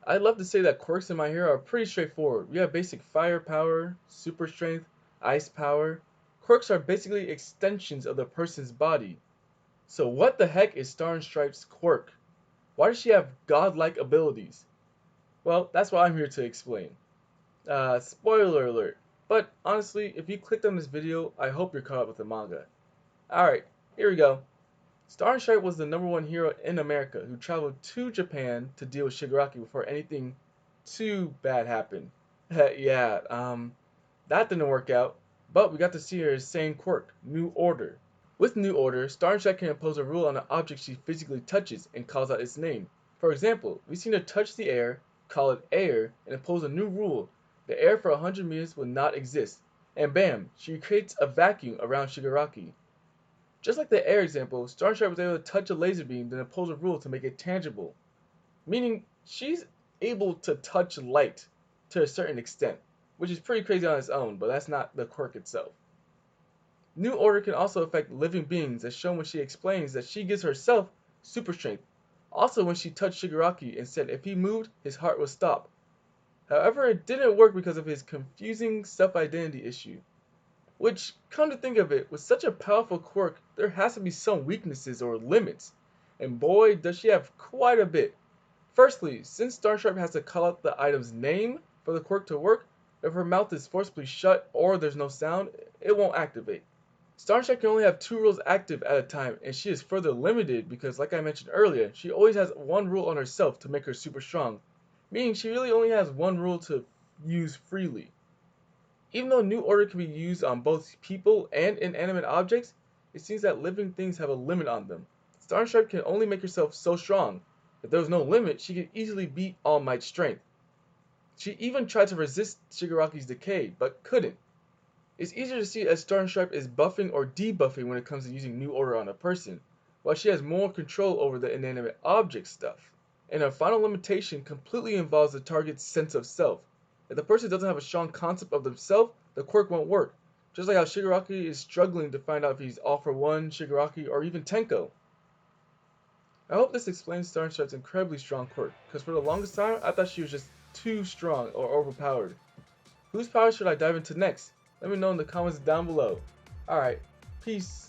I'd love to say that quirks in My Hero are pretty straightforward. We have basic fire power, super strength, ice power. Quirks are basically extensions of the person's body. So what the heck is Star and Stripes' quirk? Why does she have godlike abilities? Well, that's what I'm here to explain. Spoiler alert. But honestly, if you clicked on this video, I hope you're caught up with the manga. Alright, here we go. Star and Stripe was the #1 hero in America who traveled to Japan to deal with Shigaraki before anything too bad happened. Yeah, that didn't work out, but we got to see her same quirk, New Order. With New Order, Star and Stripe can impose a rule on an object she physically touches and calls out its name. For example, we've seen her touch the air, call it air, and impose a new rule. The air for 100 meters will not exist. And bam, she creates a vacuum around Shigaraki. Just like the air example, Star and Stripe was able to touch a laser beam, then impose a rule to make it tangible. Meaning, she's able to touch light to a certain extent, which is pretty crazy on its own, but that's not the quirk itself. New Order can also affect living beings, as shown when she explains that she gives herself super strength. Also when she touched Shigaraki and said if he moved, his heart would stop. However, it didn't work because of his confusing self-identity issue. Which, come to think of it, with such a powerful quirk, there has to be some weaknesses or limits. And boy, does she have quite a bit. Firstly, since Star Stripe has to call out the item's name for the quirk to work, if her mouth is forcibly shut or there's no sound, it won't activate. Star Stripe can only have 2 rules active at a time, and she is further limited because, like I mentioned earlier, she always has 1 rule on herself to make her super strong, meaning she really only has 1 rule to use freely. Even though New Order can be used on both people and inanimate objects, it seems that living things have a limit on them. Star and Stripe can only make herself so strong. If there was no limit, she could easily beat All Might's strength. She even tried to resist Shigaraki's decay, but couldn't. It's easier to see as Star and Stripe is buffing or debuffing when it comes to using New Order on a person, while she has more control over the inanimate object stuff. And her final limitation completely involves the target's sense of self. If the person doesn't have a strong concept of themselves, the quirk won't work. Just like how Shigaraki is struggling to find out if he's All for One, Shigaraki, or even Tenko. I hope this explains Star and Stripe's incredibly strong quirk, because for the longest time I thought she was just too strong or overpowered. Whose power should I dive into next? Let me know in the comments down below. Alright, peace.